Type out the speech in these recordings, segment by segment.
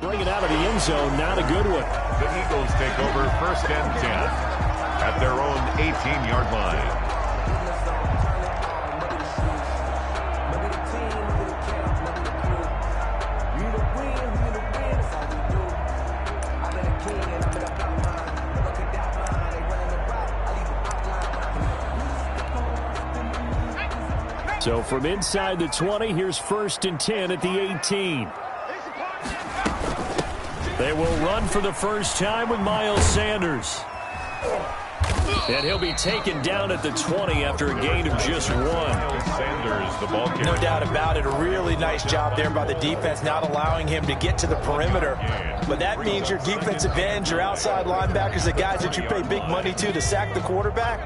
Bring it out of the end zone, not a good one. The Eagles take over 1st and 10 at their own 18-yard line. So from inside the 20, here's 1st and 10 at the 18. They will run for the first time with Miles Sanders. And he'll be taken down at the 20 after a gain of just 1. Sanders, the ball carrier. No doubt about it. A really nice job there by the defense, not allowing him to get to the perimeter. But that means your defensive ends, your outside linebackers, the guys that you pay big money to sack the quarterback,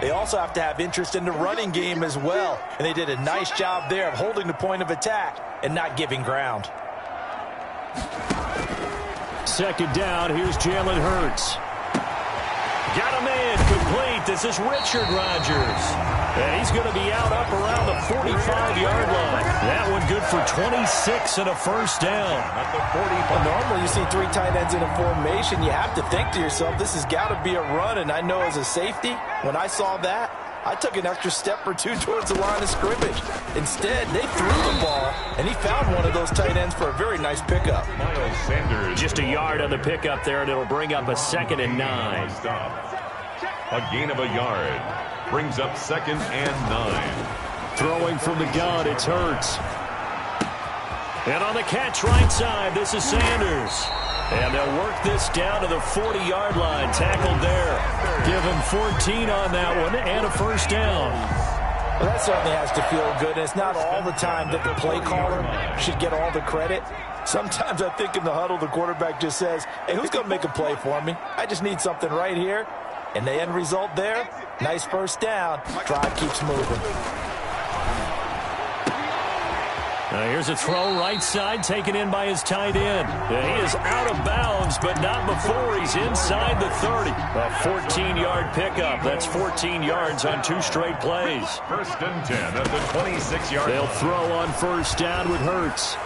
they also have to have interest in the running game as well. And they did a nice job there of holding the point of attack and not giving ground. 2nd down, here's Jalen Hurts. Got a man complete. This is Richard Rodgers. And he's going to be out up around the 45-yard line. That one good for 26 and a first down. At the 45. Well, normally you see 3 tight ends in a formation. You have to think to yourself, this has got to be a run. And I know as a safety, when I saw that, I took an extra step or 2 towards the line of scrimmage. Instead, they threw the ball, and he found one of those tight ends for a very nice pickup. Miles Sanders. Just a yard on the pickup there, and it'll bring up a 2nd and 9. A gain of a yard. Brings up 2nd and 9. Throwing from the gun, it's Hurts. And on the catch right side, this is Sanders. And they'll work this down to the 40-yard line. Tackled there. Give him 14 on that one and a first down. Well, that certainly has to feel good. And it's not all the time that the play caller should get all the credit. Sometimes I think in the huddle, the quarterback just says, hey, who's going to make a play for me? I just need something right here. And the end result there, nice first down. Drive keeps moving. Now here's a throw right side taken in by his tight end. And he is out of bounds, but not before he's inside the 30. A 14-yard pickup. That's 14 yards on 2 straight plays. 1st and 10 at the 26-yard line. They'll throw on first down with Hurts.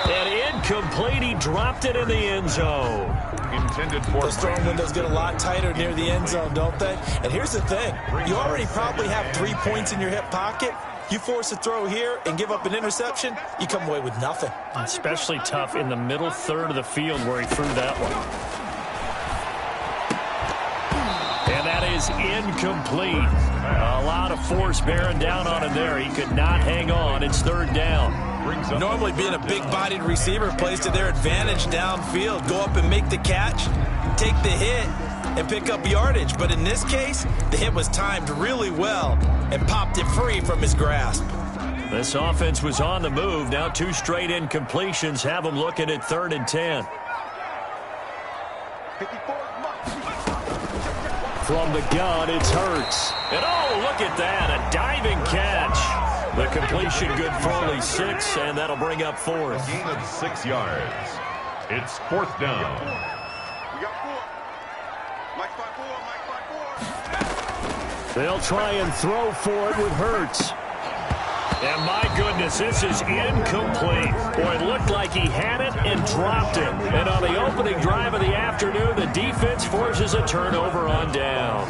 And incomplete. He dropped it in the end zone. Intended for those throwing windows get a lot tighter near the end zone, don't they? And here's the thing. You already probably have 3 points in your hip pocket. You force a throw here and give up an interception, you come away with nothing. Especially tough in the middle third of the field where he threw that one. And that is incomplete. A lot of force bearing down on him there. He could not hang on. It's 3rd down. Normally being a big-bodied receiver plays to their advantage downfield. Go up and make the catch, take the hit, and pick up yardage. But in this case, the hit was timed really well and popped it free from his grasp. This offense was on the move. Now 2 straight incompletions have them looking at 3rd and 10. From the gun, it's Hurts. And oh, look at that, a diving catch. The completion good for only 6, and that'll bring up 4th. A gain of 6 yards. It's 4th down. We got 4. Mike 5-4. They'll try and throw for it with Hurts. And my goodness, this is incomplete. Boy, it looked like he had it and dropped it. And on the opening drive of the afternoon, the defense forces a turnover on downs.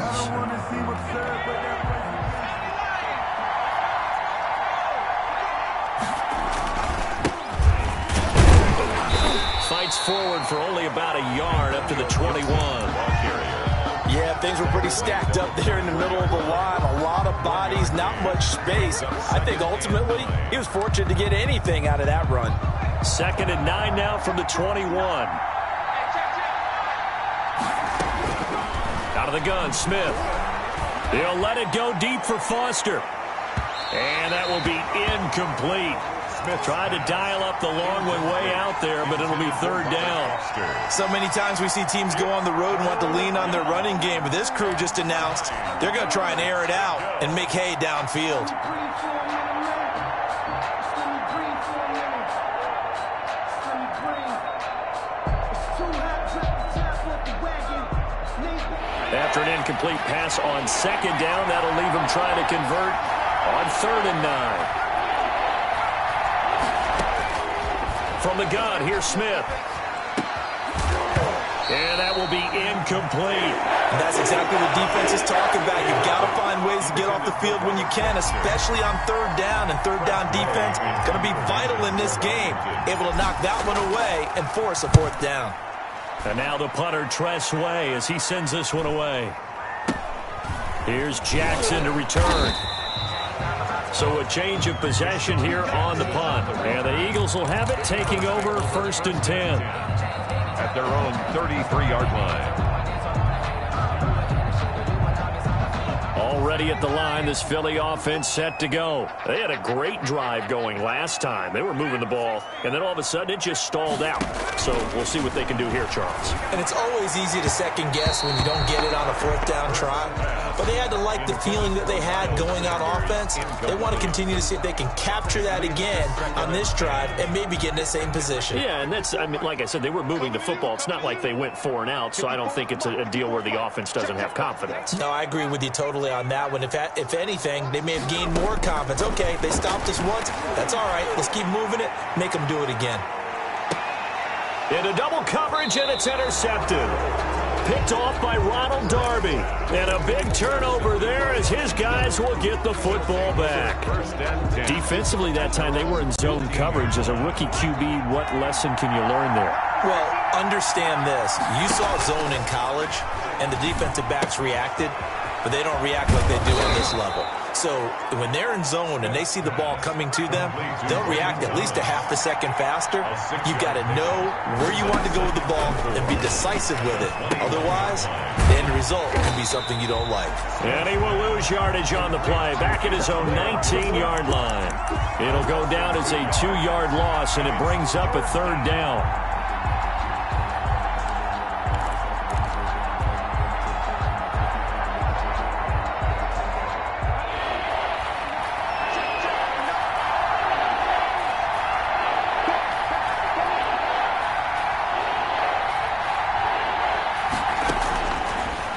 Fights forward for only about a yard up to the 21. Yeah, things were pretty stacked up there in the middle of the line. A lot of bodies, not much space. I think ultimately he was fortunate to get anything out of that run. 2nd and 9 now from the 21. Out of the gun, Smith. He'll let it go deep for Foster. And that will be incomplete. Smith tried to dial up the long one way out there, but it'll be 3rd down. So many times we see teams go on the road and want to lean on their running game, but this crew just announced they're going to try and air it out and make hay downfield. After an incomplete pass on 2nd down, that'll leave him trying to convert on 3rd and 9. From the gun, here's Smith. And that will be incomplete. And that's exactly what defense is talking about. You've got to find ways to get off the field when you can, especially on third down. And third down defense going to be vital in this game. Able to knock that one away and force a fourth down. And now the punter, Tress Way, as he sends this one away. Here's Jackson to return. So a change of possession here on the punt. And the Eagles will have it, taking over 1st and 10. At their own 33-yard line. Already at the line, this Philly offense set to go. They had a great drive going last time. They were moving the ball, and then all of a sudden it just stalled out. So we'll see what they can do here, Charles. And it's always easy to second guess when you don't get it on a fourth down try. But they had to like the feeling that they had going on offense. They want to continue to see if they can capture that again on this drive and maybe get in the same position. Yeah, and that's, I mean, like I said, they were moving the football. It's not like they went 4 and out, so I don't think it's a deal where the offense doesn't have confidence. No, I agree with you totally on that one. If anything, they may have gained more confidence. Okay, they stopped us once. That's all right. Let's keep moving it. Make them do it again. Into double coverage, and it's intercepted. Picked off by Ronald Darby. And a big turnover there as his guys will get the football back. Defensively that time, they were in zone coverage. As a rookie QB, what lesson can you learn there? Well, understand this. You saw zone in college, and the defensive backs reacted, but they don't react like they do on this level. So when they're in zone and they see the ball coming to them, they'll react at least a half a second faster. You've got to know where you want to go with the ball and be decisive with it. Otherwise, the end result can be something you don't like. And he will lose yardage on the play, back at his own 19-yard line. It'll go down as a 2-yard loss, and it brings up a 3rd down.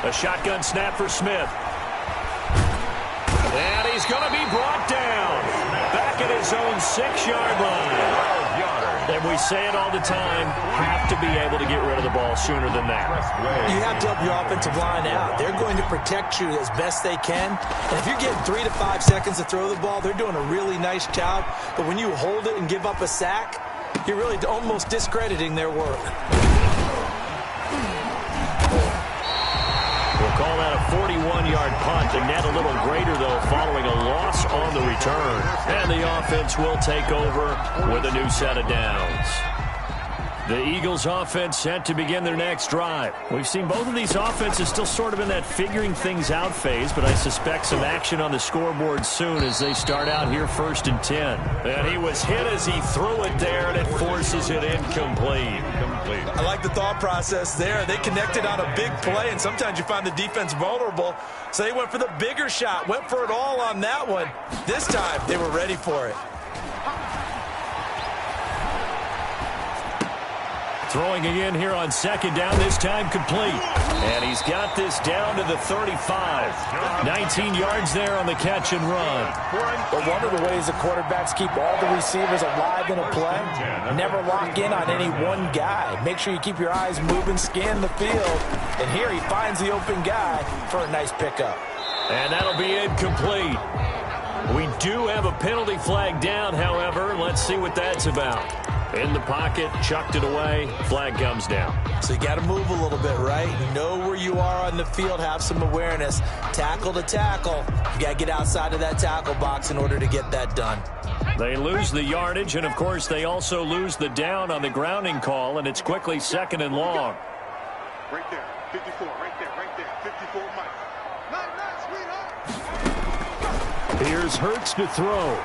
A shotgun snap for Smith. And he's going to be brought down. Back at his own 6-yard line. And we say it all the time, have to be able to get rid of the ball sooner than that. You have to help your offensive line out. They're going to protect you as best they can. And if you're getting 3 to 5 seconds to throw the ball, they're doing a really nice job. But when you hold it and give up a sack, you're really almost discrediting their work. Call that a 41-yard punt. The net a little greater, though, following a loss on the return. And the offense will take over with a new set of downs. The Eagles offense set to begin their next drive. We've seen both of these offenses still sort of in that figuring things out phase, but I suspect some action on the scoreboard soon as they start out here 1st and 10. And he was hit as he threw it there, and it forces it incomplete. I like the thought process there. They connected on a big play, and sometimes you find the defense vulnerable. So they went for the bigger shot, went for it all on that one. This time, they were ready for it. Throwing again here on 2nd down, this time complete. And he's got this down to the 35. 19 yards there on the catch and run. But one of the ways the quarterbacks keep all the receivers alive in a play, never lock in on any one guy. Make sure you keep your eyes moving, scan the field. And here he finds the open guy for a nice pickup. And that'll be incomplete. We do have a penalty flag down, however. Let's see what that's about. In the pocket, chucked it away, flag comes down. So you got to move a little bit, right? Know where you are on the field, have some awareness. Tackle to tackle. You got to get outside of that tackle box in order to get that done. They lose the yardage, and of course they also lose the down on the grounding call, and it's quickly 2nd and long. Right there, 54, right there, 54, Mike. Nice, sweetheart. Here's Hurts to throw.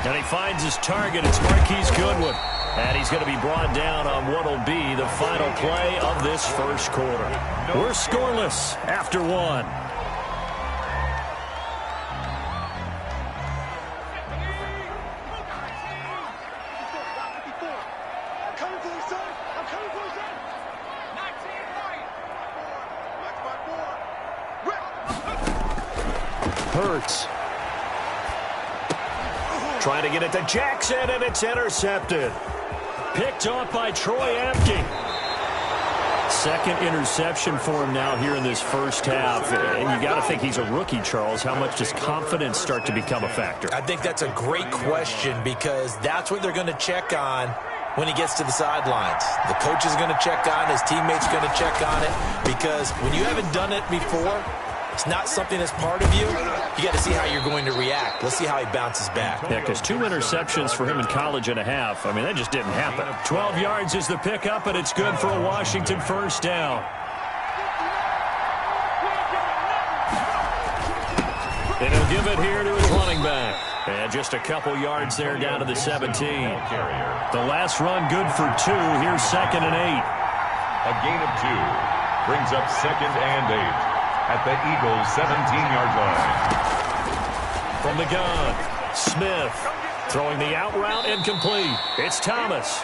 And he finds his target. It's Marquise Goodwin. And he's going to be brought down on what will be the final play of this 1st quarter. We're scoreless after 1. Hurts. Trying to get it to Jackson, and it's intercepted. Picked off by Troy Apke. Second interception for him now here in this first half. And you got to think he's a rookie, Charles. How much does confidence start to become a factor? I think that's a great question because that's what theyey're going to check on when he gets to the sidelines. The coach is going to check on, his teammates going to check on it, because when you haven't done it before, it's not something that's part of you. You got to see how you're going to react. Let's see how he bounces back. Yeah, because 2 interceptions for him in college and a half. I mean, that just didn't happen. 12 yards is the pickup, and it's good for a Washington first down. And he'll give it here to his running back. And just a couple yards there down to the 17. The last run good for 2. Here's 2nd and 8. A gain of 2 brings up 2nd and 8 at the Eagles' 17-yard line. From the gun, Smith throwing the out route incomplete. It's Thomas.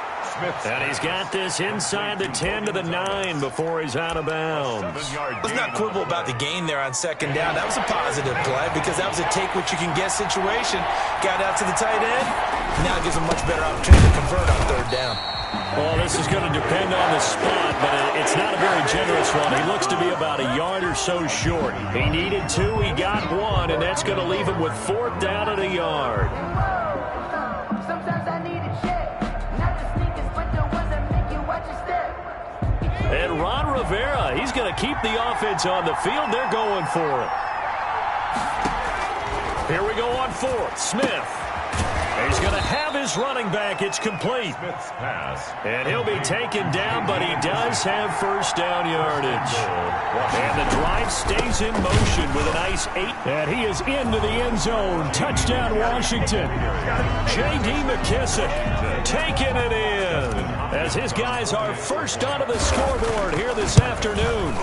And he's got this inside the 10 to the 9 before he's out of bounds. Let's not quibble about the gain there on 2nd down. That was a positive play because that was a take-what-you-can-get situation. Got out to the tight end. Now it gives him much better opportunity to convert on 3rd down. Well, this is going to depend on the spot, but it's not a very generous one. He looks to be about a yard or so short. He needed 2, he got 1, and that's going to leave him with 4th down at a yard. And Ron Rivera, he's going to keep the offense on the field. They're going for it. Here we go on 4th. Smith. He's going to have his running back. It's complete. Smith's pass. And he'll be taken down, but he does have first down yardage. And the drive stays in motion with a nice 8. And he is into the end zone. Touchdown, Washington. J.D. McKissick taking it in as his guys are first onto the scoreboard here this afternoon.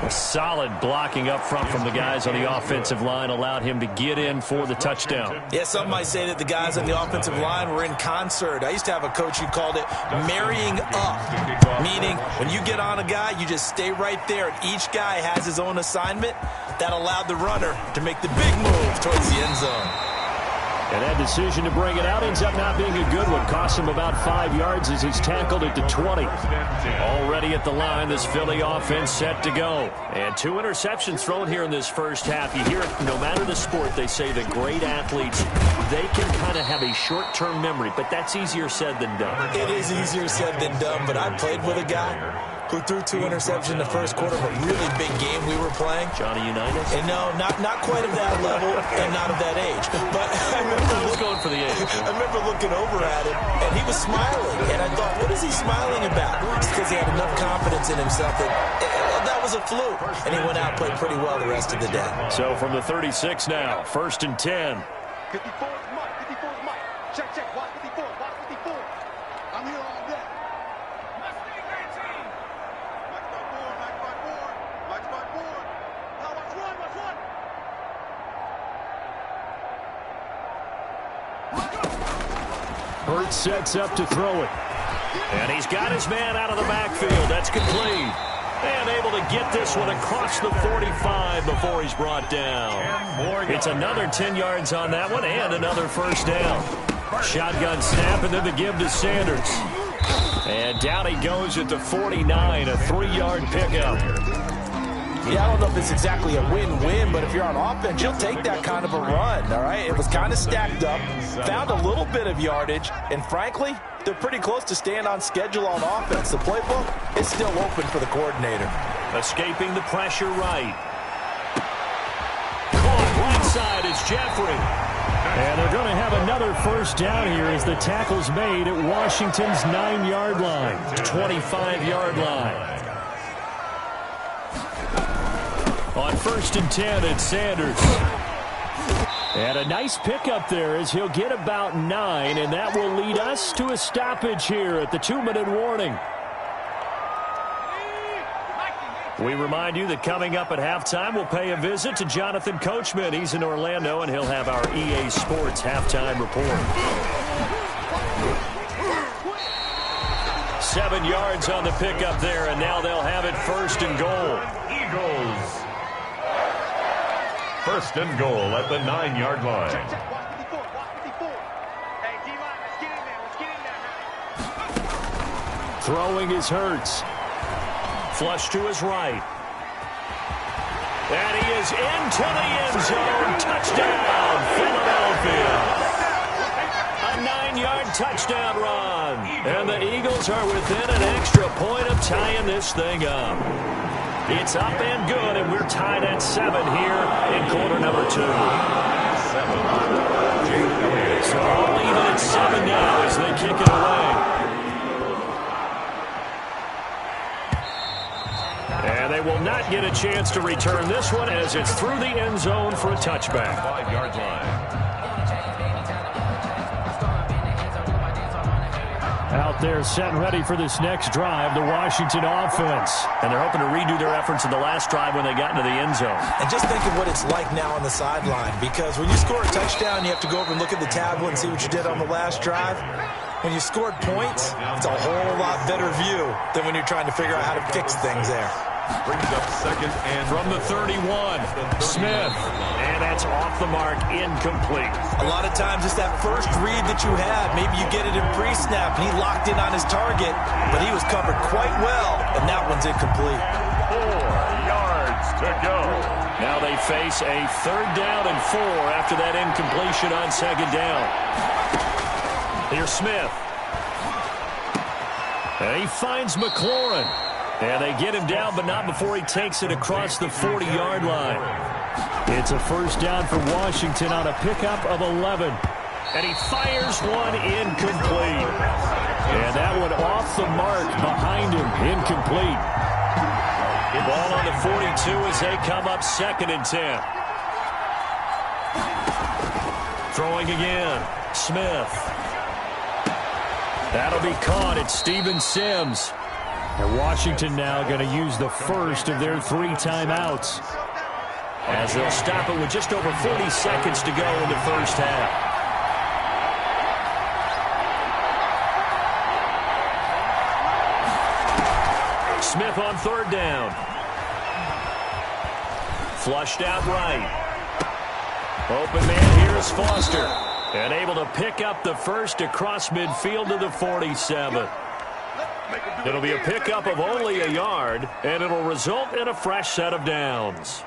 A solid blocking up front from the guys on the offensive line allowed him to get in for the touchdown. Yeah, some might say that the guys on the offensive line were in concert. I used to have a coach who called it marrying up, meaning when you get on a guy, you just stay right there, and each guy has his own assignment. That allowed the runner to make the big move towards the end zone. And that decision to bring it out ends up not being a good one. Cost him about 5 yards as he's tackled at the 20. Already at the line, this Philly offense set to go. And 2 interceptions thrown here in this first half. You hear it, no matter the sport, they say the great athletes, they can kind of have a short-term memory, but that's easier said than done. It is easier said than done, but I played with a guy who threw 2 interceptions in the first quarter of a really big game we were playing. Johnny Unitas? And no, not quite of that level and not of that age. But I was going for the age. I remember looking over at him, and he was smiling. And I thought, what is he smiling about? It's because he had enough confidence in himself that was a fluke. And he went out and played pretty well the rest of the day. So from the 36 now, 1st and 10. 54 is Mike. 54 is Mike. Check, check. Watch 54. Watch 54. I'm here all day. Hurts sets up to throw it. And he's got his man out of the backfield. That's complete. And able to get this one across the 45 before he's brought down. It's another 10 yards on that one and another first down. Shotgun snap and then the give to Sanders. And down he goes at the 49, a 3-yard pickup. Yeah, I don't know if it's exactly a win-win, but if you're on offense, you'll take that kind of a run, all right? It was kind of stacked up, found a little bit of yardage, and frankly, they're pretty close to staying on schedule on offense. The playbook is still open for the coordinator. Escaping the pressure right. Caught right side, it's Jeffrey. And they're going to have another first down here as the tackle's made at Washington's 9-yard line, 25-yard line. On 1st and 10, it's Sanders. And a nice pickup there as he'll get about 9, and that will lead us to a stoppage here at the 2-minute warning. We remind you that coming up at halftime, we'll pay a visit to Jonathan Coachman. He's in Orlando, and he'll have our EA Sports halftime report. 7 yards on the pickup there, and now they'll have it 1st and goal. Eagles. 1st and goal at the 9-yard line. Throwing is Hurts. Flush to his right. And he is into the end zone. Touchdown, Philadelphia. A 9-yard touchdown run. And the Eagles are within an extra point of tying this thing up. It's up and good, and we're tied at 7 here in quarter number 2. 7. So all even at 7 now as they kick it away. And they will not get a chance to return this one as it's through the end zone for a touchback. 5-yard line. Out there set and ready for this next drive, the Washington offense. And they're hoping to redo their efforts in the last drive when they got into the end zone. And just think of what it's like now on the sideline, because when you score a touchdown, you have to go over and look at the tablet and see what you did on the last drive. When you scored points, it's a whole lot better view than when you're trying to figure out how to fix things there. Brings up second and from the 31, Smith. And that's off the mark, incomplete. A lot of times it's that first read that you have. Maybe you get it in pre-snap, and he locked in on his target, but he was covered quite well, and that one's incomplete. 4 yards to go. Now they face a 3rd down and 4 after that incompletion on 2nd down. Here's Smith. And he finds McLaurin. And they get him down, but not before he takes it across the 40-yard line. It's a 1st down for Washington on a pickup of 11. And he fires one incomplete. And that one off the mark behind him, incomplete. Ball on the 42 as they come up 2nd and 10. Throwing again, Smith. That'll be caught. It's Steven Sims. And Washington now going to use the first of their 3 timeouts, as they'll stop it with just over 40 seconds to go in the first half. Smith on 3rd down. Flushed out right. Open man here is Foster. And able to pick up the first across midfield to the 47. It'll be a pickup of only a yard, and it'll result in a fresh set of downs.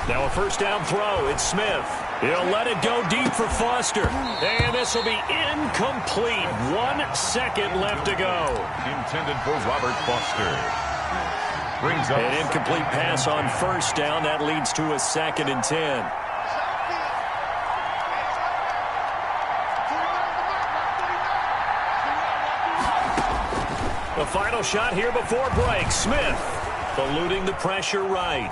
Now a 1st down throw. It's Smith. He'll let it go deep for Foster. And this will be incomplete. 1 second left to go. Intended for Robert Foster. Brings up an incomplete pass on 1st down. That leads to a 2nd and 10. The final shot here before break. Smith eluding the pressure right.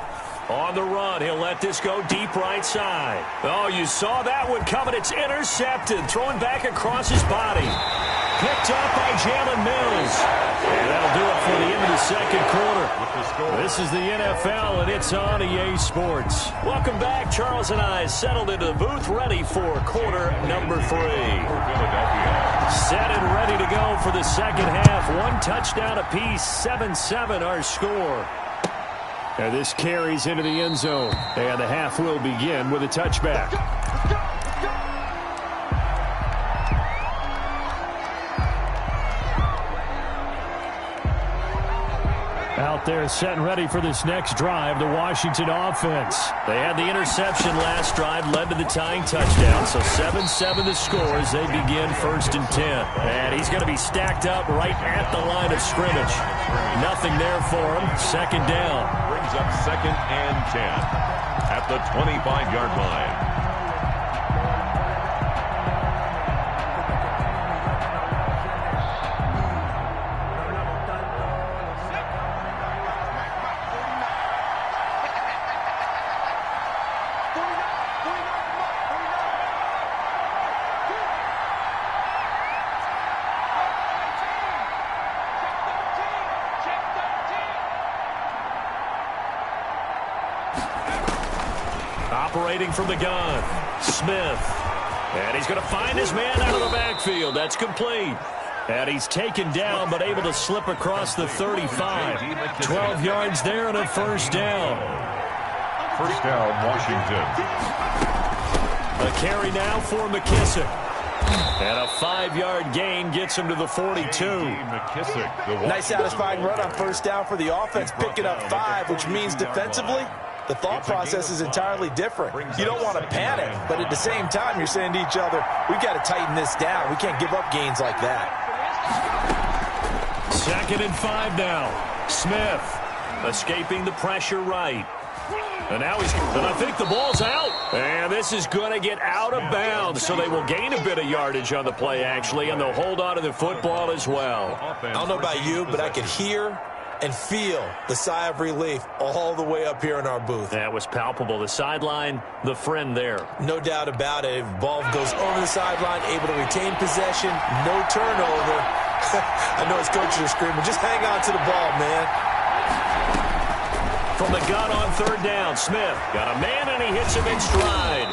On the run, he'll let this go deep right side. Oh, you saw that one coming. It's intercepted. Throwing back across his body. Picked up by Jalen Mills. And that'll do it for the end of the 2nd quarter. This is the NFL, and it's on EA Sports. Welcome back. Charles and I settled into the booth, ready for quarter number 3. Set and ready to go for the 2nd half. 1 touchdown apiece, 7-7 our score. And this carries into the end zone. And the half will begin with a touchback. Out there set and ready for this next drive, the Washington offense. They had the interception last drive, led to the tying touchdown. So 7-7 the score as they begin 1st and 10. And he's going to be stacked up right at the line of scrimmage. Nothing there for him. 2nd down. Brings up 2nd and 10 at the 25-yard line. Operating from the gun, Smith. And he's going to find his man out of the backfield. That's complete. And he's taken down, but able to slip across the 35. 12 yards there and a 1st down. 1st down, Washington. A carry now for McKissick. And a 5-yard gain gets him to the 42. Nice satisfying run on first down for the offense, picking up 5, which means defensively, the thought process is entirely different. You don't want to panic, but at the same time, you're saying to each other, we've got to tighten this down. We can't give up gains like that. 2nd and 5 now. Smith escaping the pressure right. And now I think the ball's out. And this is going to get out of bounds, so they will gain a bit of yardage on the play, actually, and they'll hold on to the football as well. I don't know about you, but I could hear and feel the sigh of relief all the way up here in our booth. That was palpable. The sideline, the friend there. No doubt about it. Ball goes over the sideline, able to retain possession, no turnover. I know his coaches are screaming, just hang on to the ball, man. From the gun on 3rd down, Smith got a man, and he hits him in stride.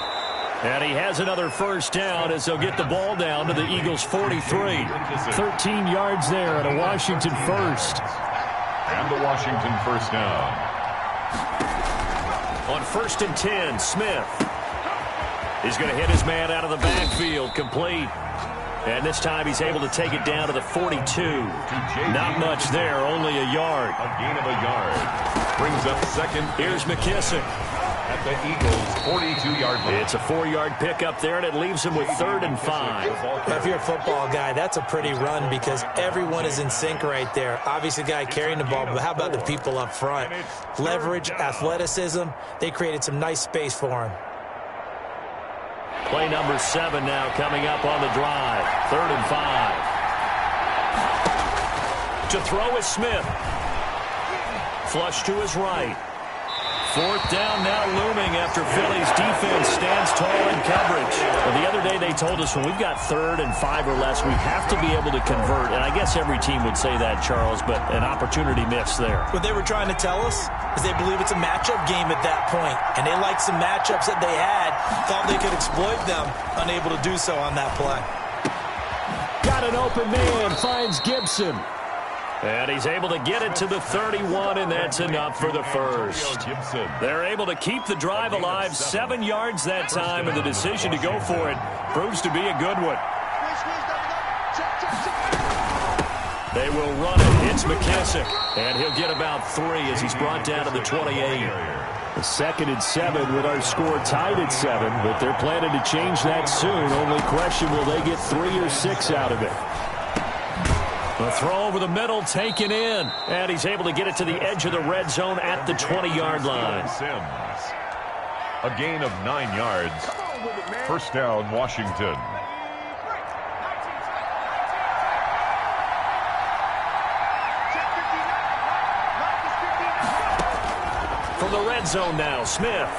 And he has another first down as they'll get the ball down to the Eagles' 43. 13 yards there at a Washington first. And the Washington first down. On 1st and 10, Smith. He's going to hit his man out of the backfield, complete. And this time he's able to take it down to the 42. Not much there, only a yard. A gain of a yard. Brings up 2nd. Here's McKissick. At the Eagles' 42-yard line. It's a 4-yard pickup there, and it leaves him with 3rd and 5. If you're a football guy, that's a pretty run because everyone is in sync right there. Obviously, the guy carrying the ball, but how about the people up front? Leverage, athleticism, they created some nice space for him. Play number 7 now coming up on the drive. 3rd and 5. To throw is Smith. Flush to his right. 4th down now looming after Philly's defense stands tall in coverage. Well, the other day they told us when we've got 3rd and 5 or less, we have to be able to convert. And I guess every team would say that, Charles, but an opportunity missed there. What they were trying to tell us is they believe it's a matchup game at that point. And they liked some matchups that they had, thought they could exploit them, unable to do so on that play. Got an open man, finds Gibson. And he's able to get it to the 31, and that's enough for the first. They're able to keep the drive alive, 7 yards that time, and the decision to go for it proves to be a good one. They will run it. It's McKissick, and he'll get about 3 as he's brought down to the 28. A 2nd and 7 with our score tied at 7, but they're planning to change that soon. Only question, will they get 3 or 6 out of it? The throw over the middle, taken in. And he's able to get it to the edge of the red zone at the 20-yard line. A gain of 9 yards. First down, Washington. From the red zone now, Smith.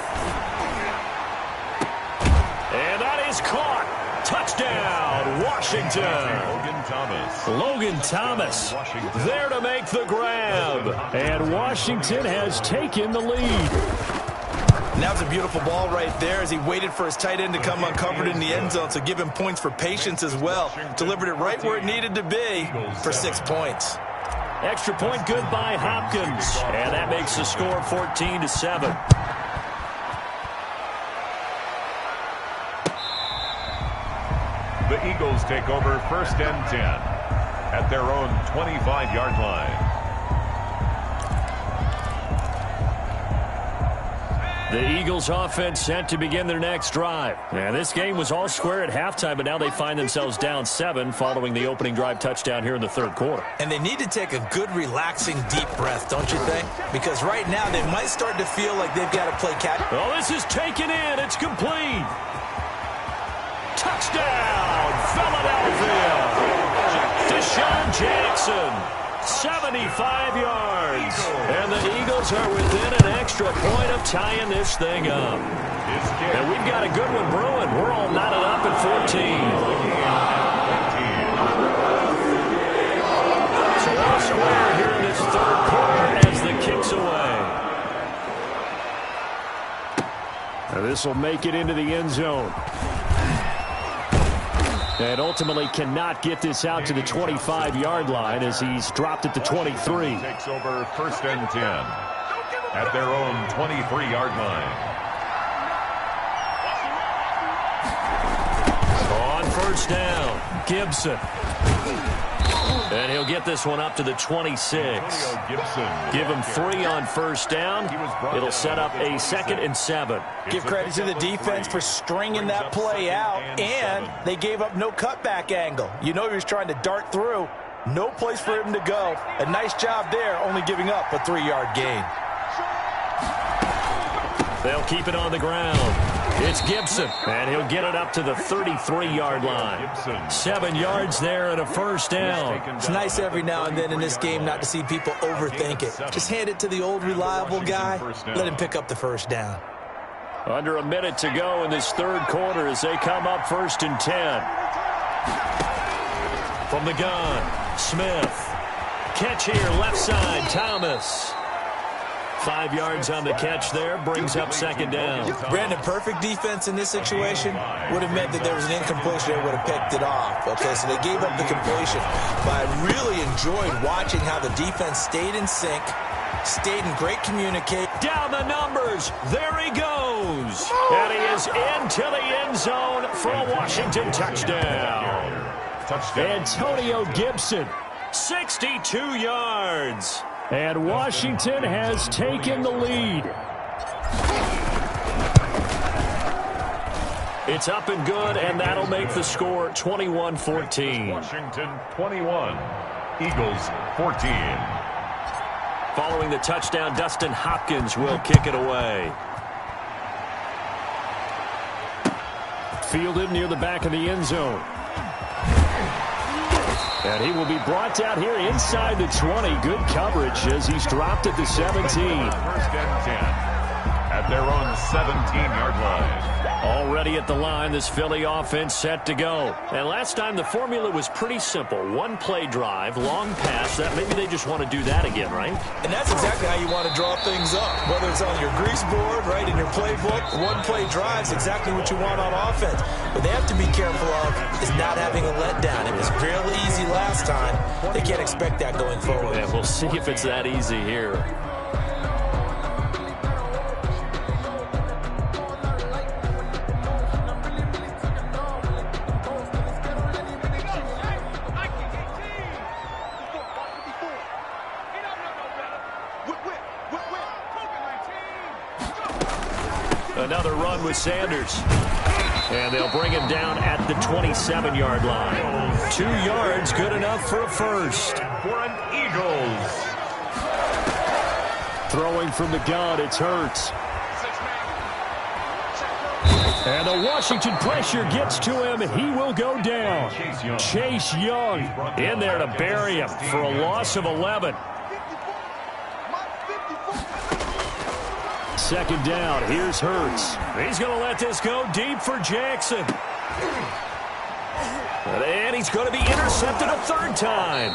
And that is caught. Touchdown, Washington. Logan Thomas there to make the grab. And Washington has taken the lead. And that was a beautiful ball right there as he waited for his tight end to come uncovered in the end zone, so give him points for patience as well. Delivered it right where it needed to be for 6 points. Extra point good by Hopkins. And that makes the score 14-7. The Eagles take over 1st and 10 at their own 25-yard line. The Eagles offense set to begin their next drive. And this game was all square at halftime, but now they find themselves down 7 following the opening drive touchdown here in the 3rd quarter. And they need to take a good, relaxing, deep breath, don't you think? Because right now they might start to feel like they've got to play catch. Oh, this is taken in. It's complete. Touchdown, Philadelphia. Deshaun Jackson, 75 yards. And the Eagles are within an extra point of tying this thing up. And we've got a good one brewing. We're all knotted up at 14. So all square here in this 3rd quarter as the kick's away. Now this will make it into the end zone. And ultimately cannot get this out to the 25-yard line as he's dropped at the 23. Takes over 1st and 10 at their own 23-yard line. On first down, Gibson. And he'll get this one up to the 26. Give him 3 on first down. It'll set up a 2nd and 7. Give credit to the defense for stringing that play out, and they gave up no cutback angle. You know he was trying to dart through. No place for him to go. A nice job there, only giving up a 3-yard gain. They'll keep it on the ground. It's Gibson, and he'll get it up to the 33-yard line. 7 yards there and a first down. It's nice every now and then in this game not to see people overthink it. Just hand it to the old reliable guy. Let him pick up the first down. Under a minute to go in this third quarter as they come up 1st and 10. From the gun, Smith. Catch here, left side, Thomas. 5 yards on the catch there, brings up 2nd down. Brandon, perfect defense in this situation would have meant that there was an incompletion that would have picked it off. Okay, so they gave up the completion. But I really enjoyed watching how the defense stayed in sync, stayed in great communication. Down the numbers, there he goes. And he is into the end zone for a Washington touchdown. Antonio Gibson, 62 yards. And Washington has taken the lead. It's up and good, and that'll make the score 21-14. Washington 21, Eagles 14. Following the touchdown, Dustin Hopkins will kick it away. Fielded near the back of the end zone. And he will be brought down here inside the 20. Good coverage as he's dropped at the 17. 1st and 10 at their own 17-yard line. Already at the line, this Philly offense set to go. And last time the formula was pretty simple. 1-play drive, long pass. That maybe they just want to do that again, right? And that's exactly how you want to draw things up. Whether it's on your grease board, right, in your playbook, 1-play drive is exactly what you want on offense. What they have to be careful of is not having a letdown. It was fairly easy last time. They can't expect that going forward. And we'll see if it's that easy here. Another run with Sanders. And they'll bring him down at the 27-yard line. 2 yards, good enough for a first. For an Eagles. Throwing from the gun, it's Hurts. And the Washington pressure gets to him. He will go down. Chase Young in there to bury him for a loss of 11. 2nd down. Here's Hurts. He's going to let this go deep for Jackson. And he's going to be intercepted a 3rd time.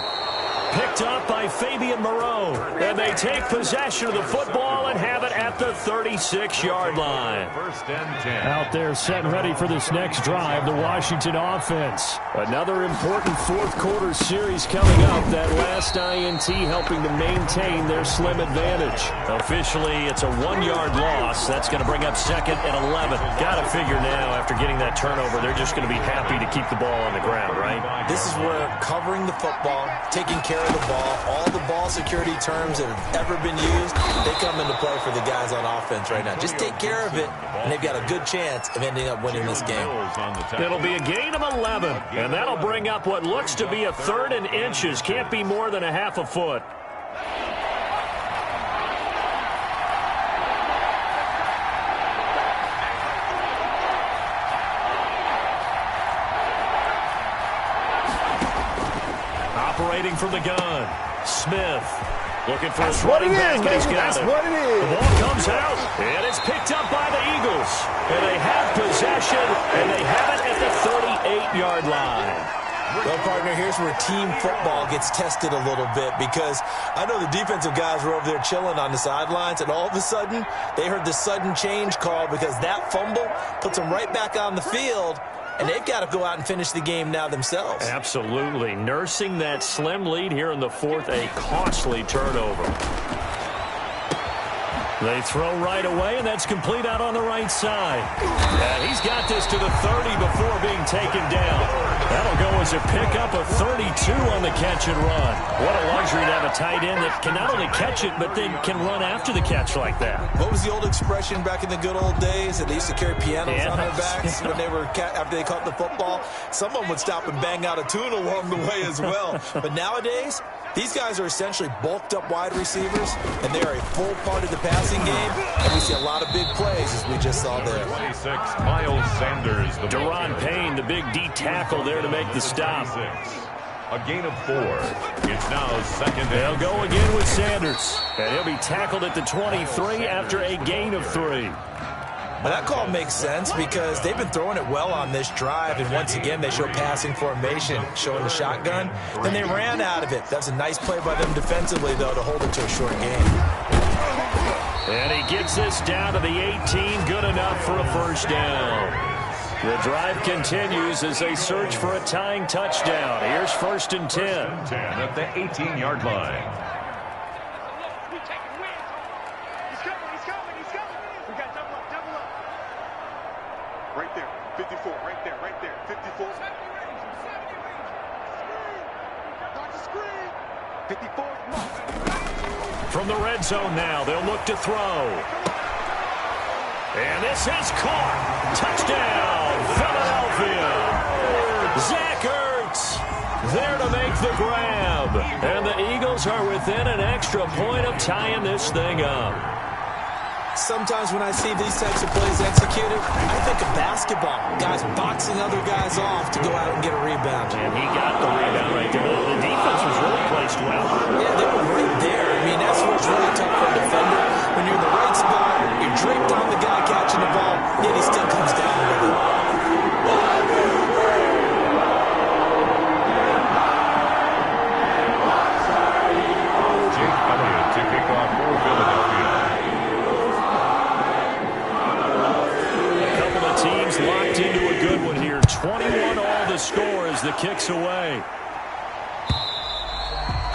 Picked up by Fabian Moreau. And they take possession of the football and have it at the 36-yard line. 1st and 10. Out there set and ready for this next drive, the Washington offense. Another important fourth quarter series coming up. That last INT helping to maintain their slim advantage. Officially, it's a 1-yard loss. That's going to bring up 2nd and 11. Got to figure now, after getting that turnover, they're just going to be happy to keep the ball on the ground, right? This is where covering the football, taking care of the ball, all the ball security terms that have ever been used, they come into play for the guys on offense right now. Just take care of it, and they've got a good chance of ending up winning this game. It'll be a gain of 11, and that'll bring up what looks to be a 3rd and inches. Can't be more than a half a foot. Operating from the gun, Smith looking for his running back, and he's got it. What it is. The ball comes out, and it's picked up by the Eagles. And they have possession, and they have it at the 38-yard line. Well, partner, here's where team football gets tested a little bit, because I know the defensive guys were over there chilling on the sidelines, and all of a sudden, they heard the sudden change call because that fumble puts them right back on the field. And they've got to go out and finish the game now themselves. Absolutely. Nursing that slim lead here in the 4th, a costly turnover. They throw right away, and that's complete out on the right side. And he's got this to the 30 before being taken down. That'll go as a pickup of 32 on the catch and run. What a luxury to have a tight end that can not only catch it, but then can run after the catch like that. What was the old expression back in the good old days that they used to carry pianos on their backs when they were after they caught the football? Someone would stop and bang out a tune along the way as well. But nowadays, these guys are essentially bulked up wide receivers, and they are a full part of the passing game, and we see a lot of big plays as we just saw there. 26, Miles Sanders. Deron Payne, the big D tackle there to make the stop. A gain of 4. It's now second. They'll go again with Sanders, and he'll be tackled at the 23 after a gain of 3. Well, that call makes sense because they've been throwing it well on this drive, and once again they show passing formation, showing the shotgun. Then they ran out of it. That's a nice play by them defensively, though, to hold it to a short gain. And he gets this down to the 18, good enough for a first down. The drive continues as they search for a tying touchdown. Here's 1st and 10. 10 at the 18-yard line. Right there, 54, right there, 54. Dodge the screen. 54. From the red zone now, they'll look to throw. And this is caught. Touchdown, Philadelphia. Zach Ertz there to make the grab. And the Eagles are within an extra point of tying this thing up. Sometimes when I see these types of plays executed, I think of basketball. Guys boxing other guys off to go out and get a rebound. And he got the rebound right there. The defense was really placed well. Yeah, they were right there. I mean, that's what's really tough for a defender. When you're in the right spot, you're draped on the guy catching the ball, yet he still comes down with it. Jake Elliott to kick off for Philadelphia. Teams locked into a good one here. 21 all the score as the kick's away.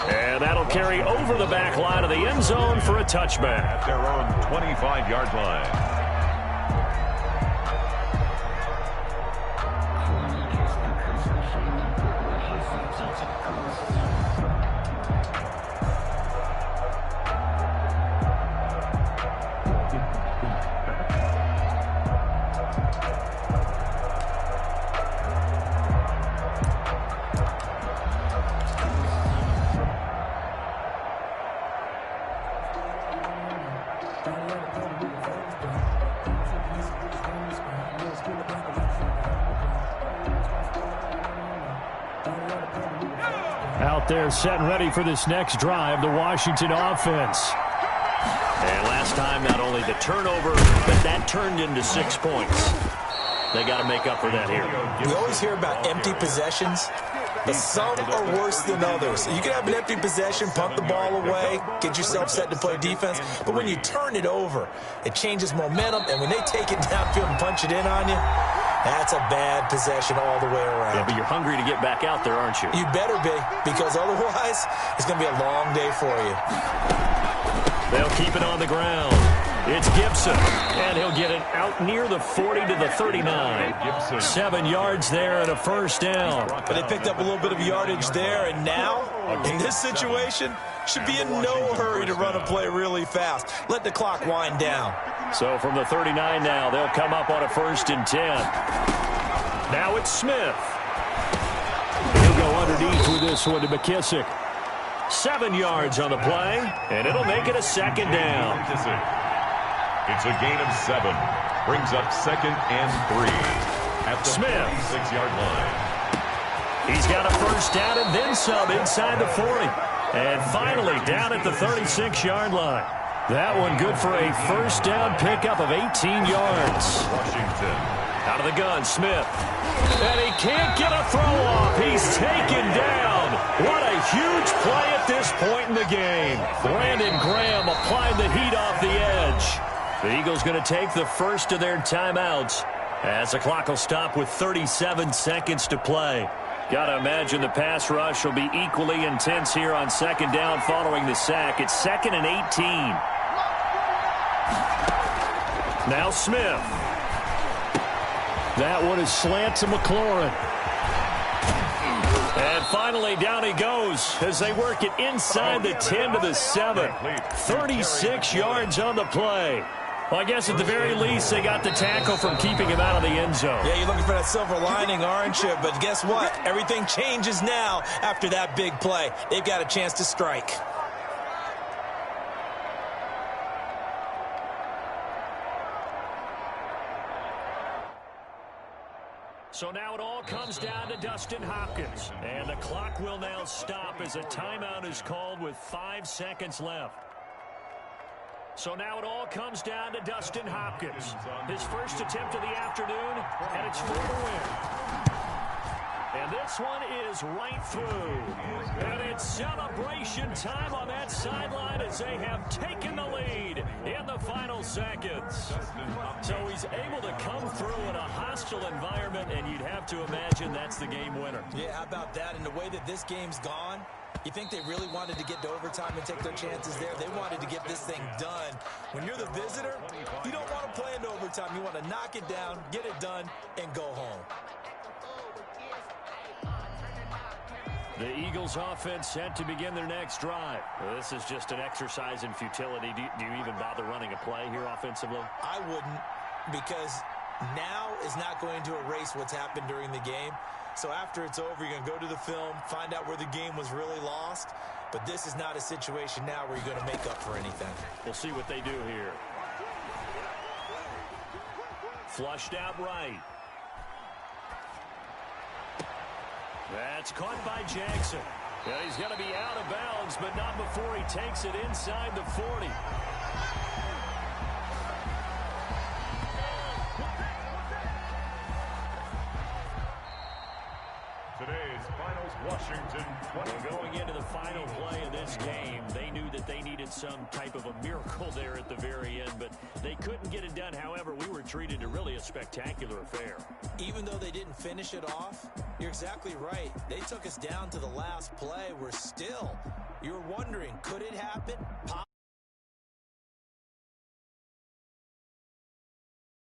And that'll carry over the back line of the end zone for a touchback. At their own 25-yard line. Out there set and ready for this next drive, the Washington offense. And last time, not only the turnover, but that turned into 6 points. They got to make up for that here. We always hear about empty possessions, but some are worse than others. You can have an empty possession, pump the ball away, get yourself set to play defense, but when you turn it over, it changes momentum, and when they take it downfield and punch it in on you, that's a bad possession all the way around. Yeah, but you're hungry to get back out there, aren't you? You better be, because otherwise, it's going to be a long day for you. They'll keep it on the ground. It's Gibson, and he'll get it out near the 40 to the 39. Gibson. 7 yards there and a first down. But they picked up a little bit of yardage there, and now, in this situation, should be in no hurry to run a play really fast. Let the clock wind down. So from the 39 now, they'll come up on a 1st and 10. Now it's Smith. He'll go underneath with this one to McKissick. 7 yards on the play, and it'll make it a 2nd down. It's a gain of 7. Brings up 2nd and 3 at the 46-yard line. He's got a first down and then some inside the 40. And finally down at the 36-yard line. That one good for a first down pickup of 18 yards. Washington. Out of the gun, Smith. And he can't get a throw off. He's taken down. What a huge play at this point in the game. Brandon Graham applying the heat off the edge. The Eagles going to take the first of their timeouts as the clock will stop with 37 seconds to play. Got to imagine the pass rush will be equally intense here on 2nd down following the sack. It's 2nd and 18. Now Smith. That one is slant to McLaurin. And finally, down he goes as they work it inside the 10 to the 7. 36 yards on the play. Well, I guess at the very least, they got the tackle from keeping him out of the end zone. Yeah, you're looking for that silver lining, aren't you? But guess what? Everything changes now after that big play. They've got a chance to strike. So now it all comes down to Dustin Hopkins. And the clock will now stop as a timeout is called with 5 seconds left. So now it all comes down to Dustin Hopkins. His first attempt of the afternoon, and it's for the win. And this one is right through. And it's celebration time on that sideline as they have taken the lead in the final seconds. So he's able to come through in a hostile environment, and you'd have to imagine that's the game winner. Yeah, how about that? And the way that this game's gone, you think they really wanted to get to overtime and take their chances there? They wanted to get this thing done. When you're the visitor, you don't want to play into overtime. You want to knock it down, get it done, and go home. The Eagles offense set to begin their next drive. Well, this is just an exercise in futility. Do you even bother running a play here offensively? I wouldn't, because now is not going to erase what's happened during the game. So after it's over, you're going to go to the film, find out where the game was really lost. But this is not a situation now where you're going to make up for anything. We'll see what they do here. Flushed out right. That's caught by Jackson. Yeah, he's going to be out of bounds, but not before he takes it inside the 40. Today's finals, Washington 20. Going into the final play of this game, they knew that they needed some type of a miracle there at the very end, but they couldn't get it done. However, we were treated to really a spectacular affair. Even though they didn't finish it off, you're exactly right. They took us down to the last play. We're still, you're wondering, could it happen?